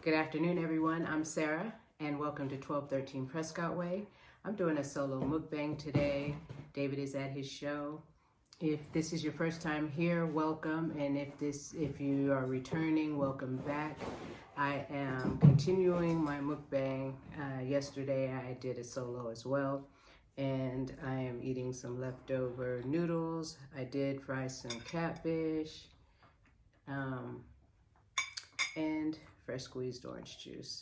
Good afternoon, everyone. I'm Sarah, and welcome to 1213 Prescott Way. I'm doing a solo mukbang today. David is at his show. If this is your first time here, welcome, and if you are returning, welcome back. I am continuing my mukbang. Yesterday I did a solo as well, and I am eating some leftover noodles. I did fry some catfish, and fresh squeezed orange juice.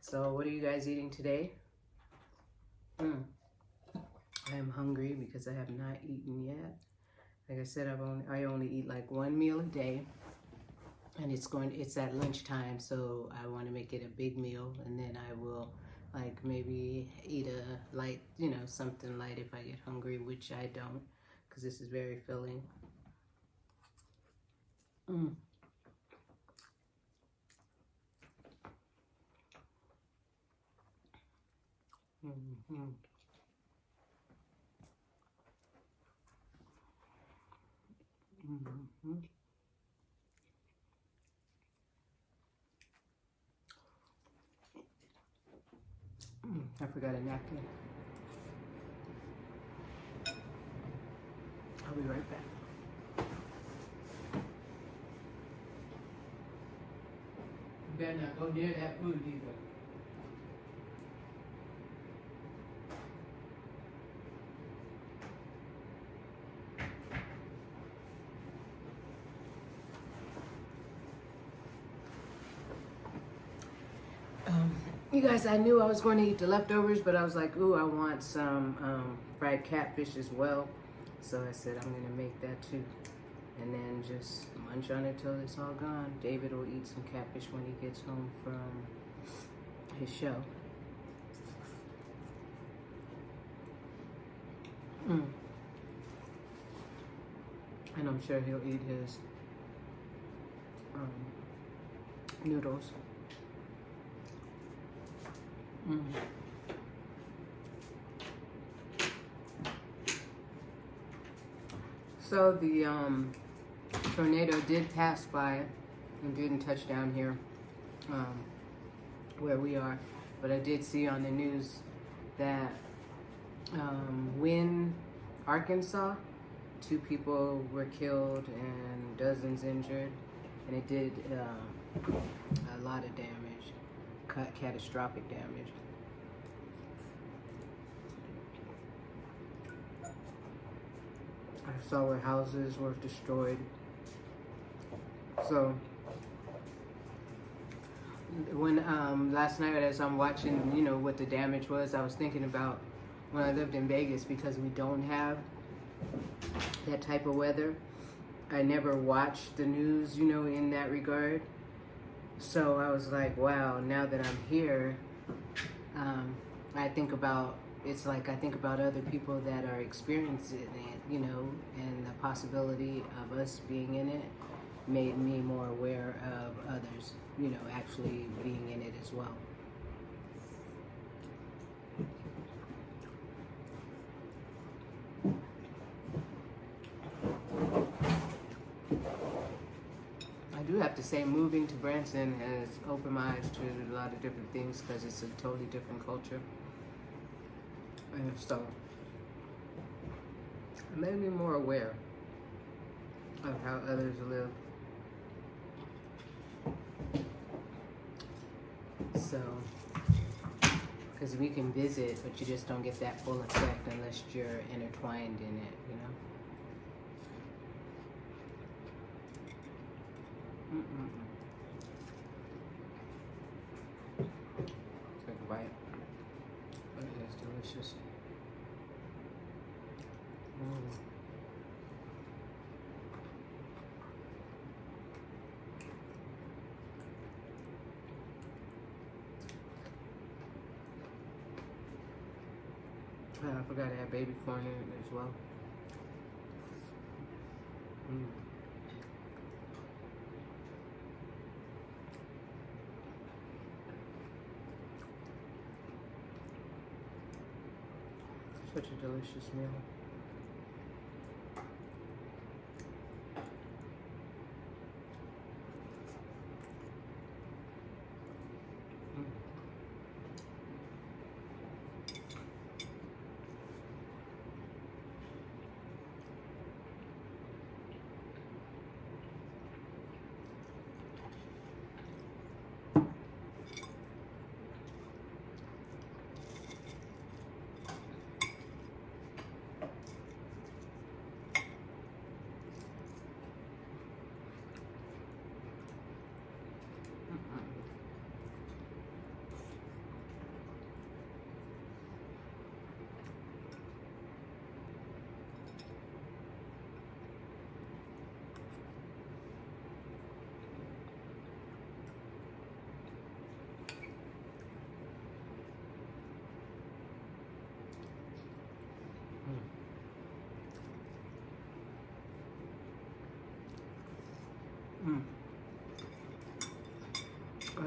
So what are you guys eating today? I am hungry because I have not eaten yet. Like I said, I only eat like one meal a day, and it's at lunchtime, so I want to make it a big meal, and then I will like maybe eat a light, something light if I get hungry, which I don't, because this is very filling. I forgot a napkin. I'll be right back. You better not go near that food either. You guys, I knew I was going to eat the leftovers, but I was like, ooh, I want some fried catfish as well. So I said, I'm going to make that too. And then just munch on it till it's all gone. David will eat some catfish when he gets home from his show. And I'm sure he'll eat his noodles. So the tornado did pass by and didn't touch down here where we are, but I did see on the news that Wynne, Arkansas, 2 people were killed and dozens injured, and it did a lot of damage, catastrophic damage. I saw where houses were destroyed. So when last night as I'm watching, what the damage was, I was thinking about when I lived in Vegas, because we don't have that type of weather. I never watched the news, in that regard. So I was like, wow, now that I'm here, I think about other people that are experiencing it, and the possibility of us being in it made me more aware of others, actually being in it as well. I do have to say, moving to Branson has opened my eyes to a lot of different things, because it's a totally different culture. And so it made me more aware of how others live. So, because we can visit, but you just don't get that full effect unless you're intertwined in it, Take a bite. Oh, it's delicious. I forgot to add baby corn in it as well. Such a delicious meal.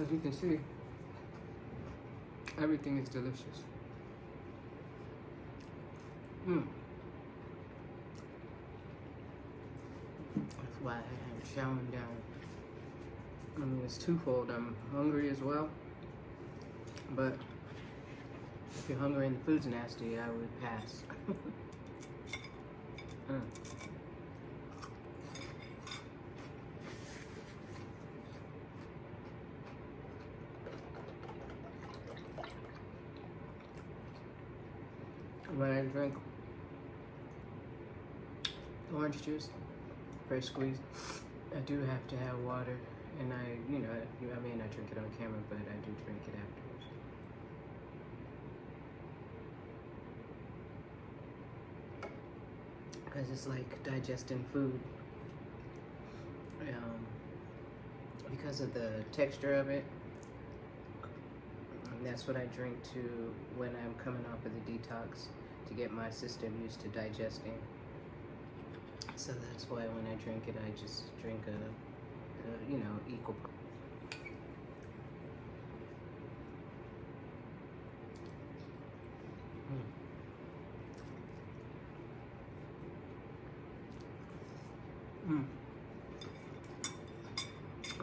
As you can see, everything is delicious. That's why I'm chowing down. I mean, it's twofold. I'm hungry as well, but if you're hungry and the food's nasty, I would pass. When I drink orange juice, fresh squeeze, I do have to have water, and I may not drink it on camera, but I do drink it afterwards. Because it's like digesting food. Because of the texture of it, and that's what I drink to when I'm coming off of the detox, to get my system used to digesting. So that's why when I drink it, I just drink a equal part.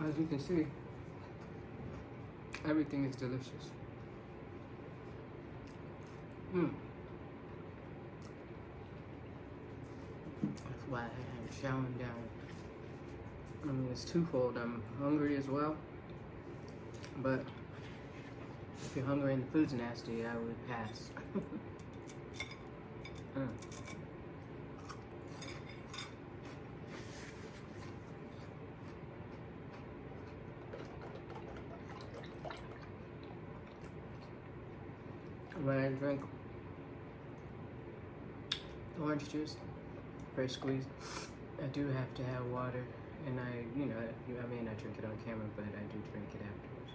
As you can see, everything is delicious. That's why I'm chowing down. I mean, it's twofold. I'm hungry as well, but if you're hungry and the food's nasty, I would pass. When I drink orange juice, fresh squeeze, I do have to have water, and I may not drink it on camera, but I do drink it afterwards.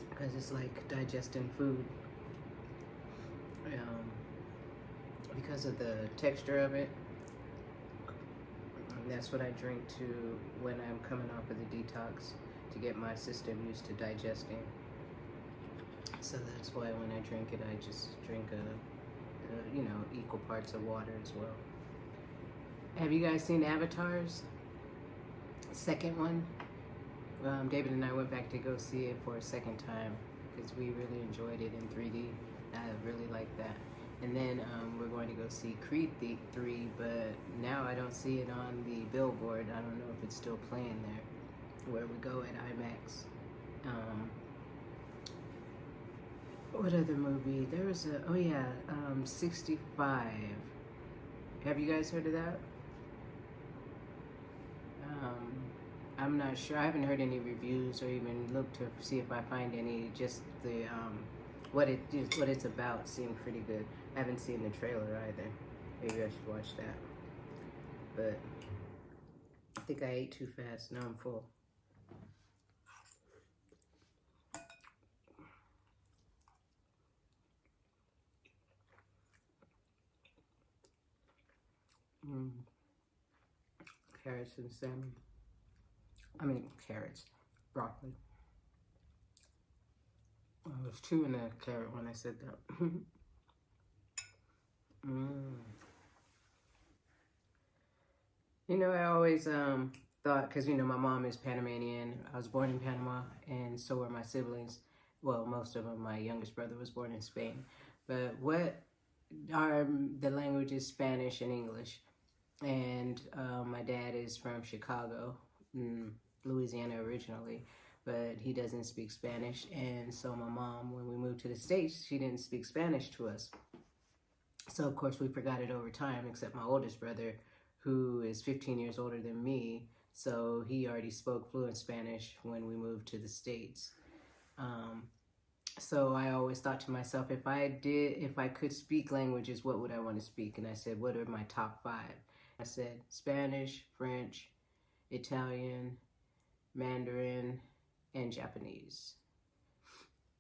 Because it's like digesting food. Because of the texture of it, and that's what I drink to when I'm coming off of the detox, to get my system used to digesting. So that's why when I drink it, I just drink equal parts of water as well. Have you guys seen Avatars? Second one? David and I went back to go see it for a second time because we really enjoyed it in 3D. I really like that. And then we're going to go see Creed 3, but now I don't see it on the billboard. I don't know if it's still playing there, where we go at IMAX. What other movie? There was 65. Have you guys heard of that? I'm not sure. I haven't heard any reviews or even looked to see if I find any. Just the what it's about seemed pretty good. I haven't seen the trailer either. Maybe I should watch that. But I think I ate too fast. Now I'm full. Carrots and salmon. Carrots, broccoli. I was chewing a carrot when I said that. I always thought, because my mom is Panamanian. I was born in Panama, and so were my siblings. Well, most of them. My youngest brother was born in Spain. But what are the languages? Spanish and English. And my dad is from Chicago, Louisiana originally, but he doesn't speak Spanish. And so my mom, when we moved to the States, she didn't speak Spanish to us. So of course we forgot it over time, except my oldest brother, who is 15 years older than me. So he already spoke fluent Spanish when we moved to the States. So I always thought to myself, if I could speak languages, what would I want to speak? And I said, what are my top 5? I said Spanish, French, Italian, Mandarin, and Japanese.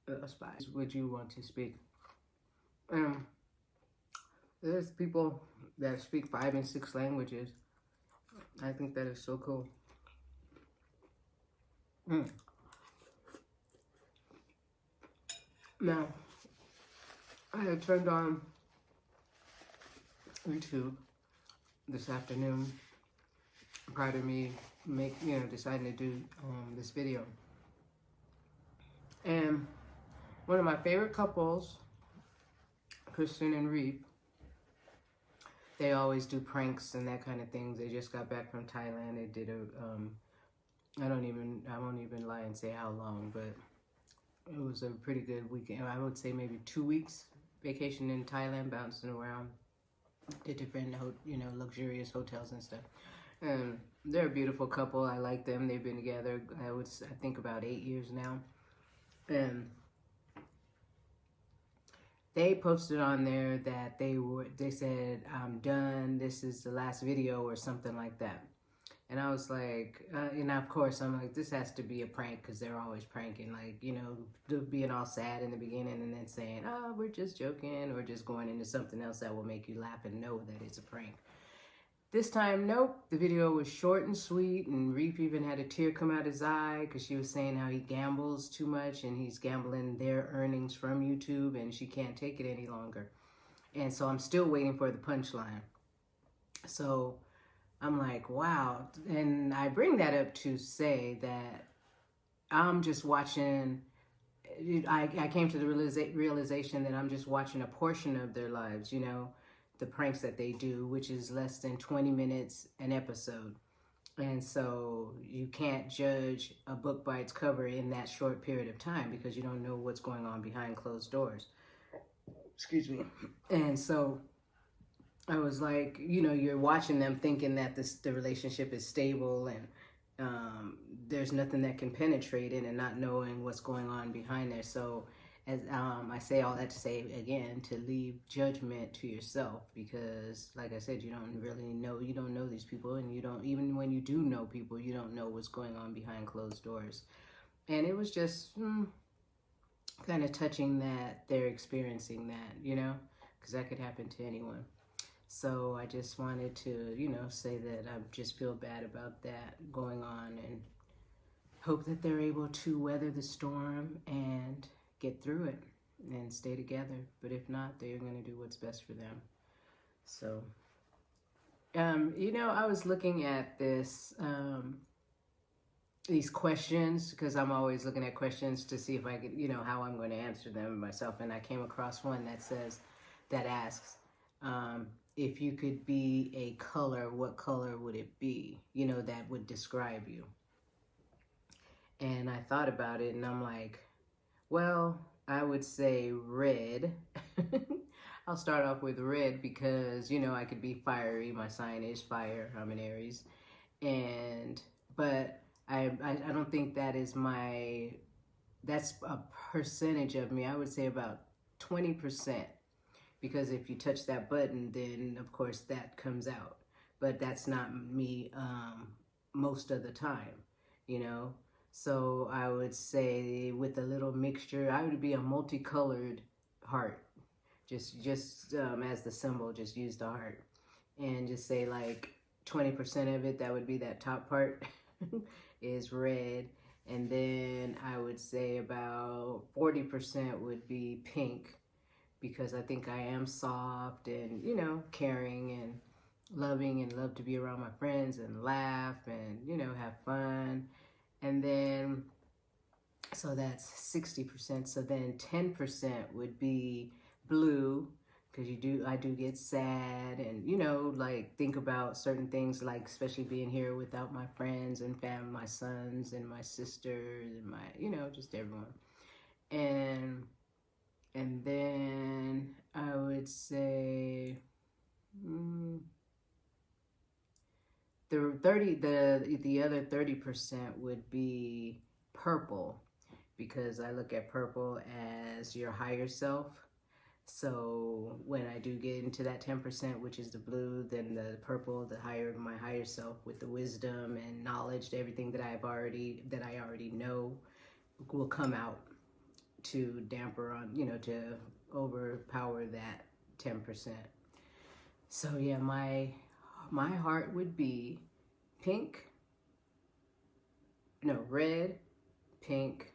Those 5. Would you want to speak? There's people that speak 5 and 6 languages. I think that is so cool. Mm. Now, I had turned on YouTube this afternoon prior to me deciding to do this video. And one of my favorite couples, Kristen and Reep, they always do pranks and that kind of things. They just got back from Thailand. They did I won't even lie and say how long, but it was a pretty good weekend. I would say maybe 2 weeks vacation in Thailand, bouncing around to different, luxurious hotels and stuff. And they're a beautiful couple. I like them. They've been together, I think about 8 years now. And they posted on there that they said, "I'm done. This is the last video," or something like that. And I was like, and of course, I'm like, this has to be a prank because they're always pranking, like, being all sad in the beginning and then saying, "Oh, we're just joking," or just going into something else that will make you laugh and know that it's a prank. This time, nope. The video was short and sweet, and Reep even had a tear come out his eye because she was saying how he gambles too much and he's gambling their earnings from YouTube and she can't take it any longer. And so I'm still waiting for the punchline. So I'm like, wow. And I bring that up to say that I'm just watching. I came to the realization that I'm just watching a portion of their lives, the pranks that they do, which is less than 20 minutes an episode. And so you can't judge a book by its cover in that short period of time because you don't know what's going on behind closed doors. Excuse me. And so I was like, you're watching them thinking that the relationship is stable and there's nothing that can penetrate it, and not knowing what's going on behind there. So as I say all that to say again, to leave judgment to yourself, because like I said, you don't know these people, and even when you do know people, you don't know what's going on behind closed doors. And it was just kind of touching that they're experiencing that, because that could happen to anyone. So I just wanted to, say that I just feel bad about that going on, and hope that they're able to weather the storm and get through it and stay together. But if not, they're going to do what's best for them. So, I was looking at these questions, because I'm always looking at questions to see if I could, how I'm going to answer them myself. And I came across one that asks, if you could be a color, what color would it be? That would describe you. And I thought about it, and I'm like, well, I would say red. I'll start off with red because, I could be fiery. My sign is fire. I'm an Aries. But I don't think that's a percentage of me. I would say about 20%. Because if you touch that button, then of course that comes out. But that's not me most of the time, So I would say with a little mixture, I would be a multicolored heart. Just as the symbol, just use the heart. And just say like 20% of it, that would be that top part, is red. And then I would say about 40% would be pink, because I think I am soft and, caring and loving, and love to be around my friends and laugh and, have fun. And then, so that's 60%. So then 10% would be blue, because I do get sad and, like think about certain things, like especially being here without my friends and family, my sons and my sisters and my, just everyone. And then I would say the other 30% would be purple, because I look at purple as your higher self. So when I do get into that 10%, which is the blue, then the purple, my higher self, with the wisdom and knowledge, everything that I already know, will come out to damper on, to overpower that 10%. So yeah, my heart would be red, pink,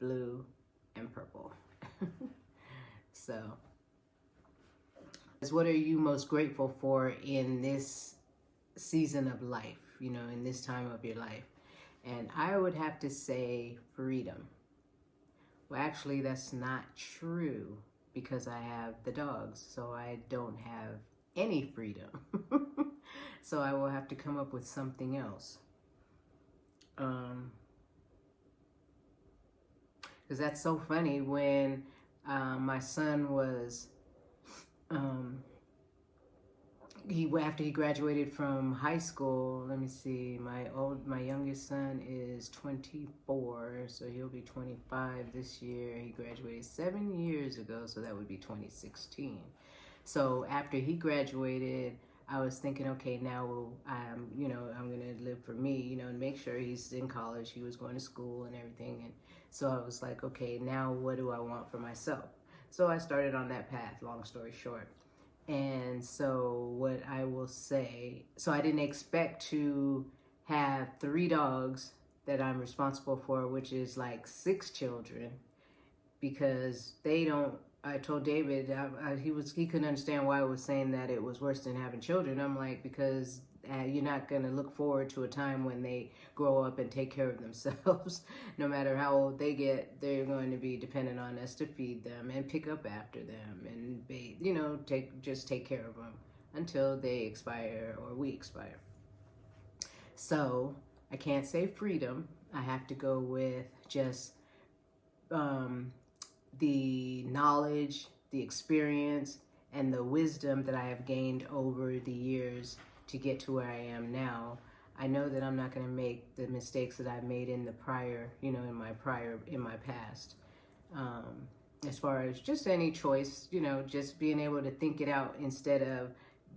blue, and purple. So, what are you most grateful for in this season of life, in this time of your life? And I would have to say freedom. Well, actually, that's not true because I have the dogs, so I don't have any freedom. So I will have to come up with something else. Because that's so funny. When my son was, after he graduated from high school, let me see, my youngest son is 24, so he'll be 25 this year. He graduated 7 years ago, so that would be 2016. So after he graduated, I was thinking, okay, now I'm going to live for me, and make sure he's in college. He was going to school and everything. And so I was like, okay, now what do I want for myself? So I started on that path, long story short. And so what I will say, so I didn't expect to have 3 dogs that I'm responsible for, which is like 6 children, because I told David, he couldn't understand why I was saying that it was worse than having children. I'm like, because you're not going to look forward to a time when they grow up and take care of themselves. No matter how old they get, they're going to be dependent on us to feed them and pick up after them and take care of them until they expire or we expire. So I can't say freedom. I have to go with just the knowledge, the experience, and the wisdom that I have gained over the years to get to where I am now. I know that I'm not going to make the mistakes that I've made in the prior, in my past. As far as just any choice, just being able to think it out instead of,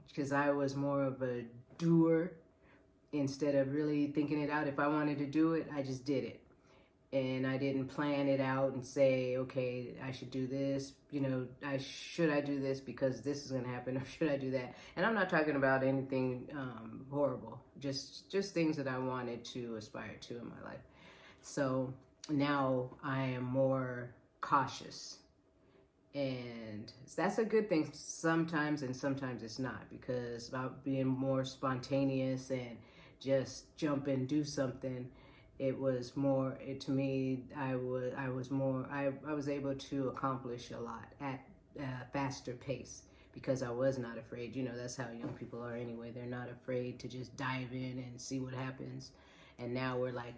because I was more of a doer instead of really thinking it out. If I wanted to do it, I just did it. And I didn't plan it out and say, okay, I should do this, should I do this because this is going to happen, or should I do that? And I'm not talking about anything horrible, just things that I wanted to aspire to in my life. So now I am more cautious. And that's a good thing sometimes, and sometimes it's not, because about being more spontaneous and just jump and do something, it was more, to me, I was able to accomplish a lot at a faster pace because I was not afraid. That's how young people are anyway. They're not afraid to just dive in and see what happens. And now we're like,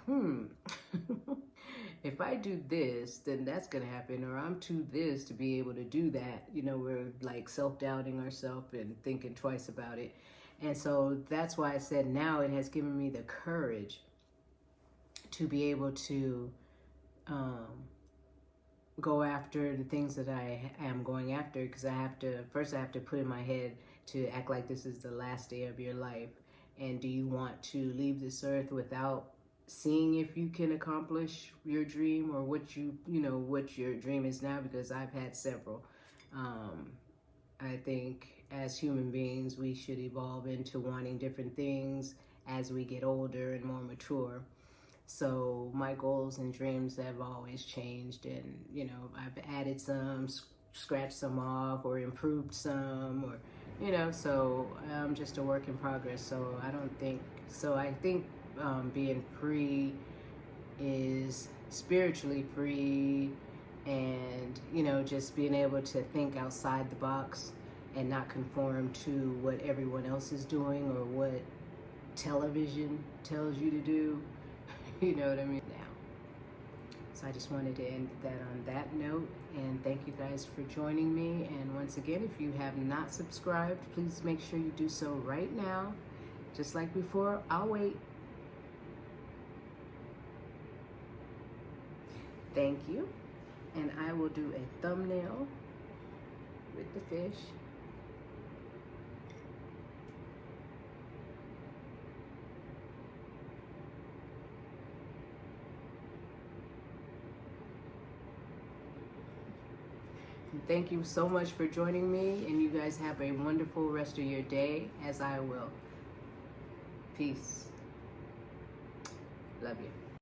if I do this, then that's going to happen, or I'm too this to be able to do that. We're like self-doubting ourselves and thinking twice about it. And so that's why I said now it has given me the courage to be able to go after the things that I am going after, because I have to put in my head to act like this is the last day of your life. And do you want to leave this earth without seeing if you can accomplish your dream, or what your dream is now? Because I've had several. I think as human beings, we should evolve into wanting different things as we get older and more mature. So my goals and dreams have always changed, and I've added some, scratched some off, or improved some, or so I'm just a work in progress. So I think being free is spiritually free, and just being able to think outside the box and not conform to what everyone else is doing or what television tells you to do. You know what I mean? Now. So I just wanted to end that on that note, and thank you guys for joining me. And once again, if you have not subscribed, please make sure you do so right now. Just like before, I'll wait. Thank you. And I will do a thumbnail with the fish. Thank you so much for joining me, and you guys have a wonderful rest of your day, as I will. Peace. Love you.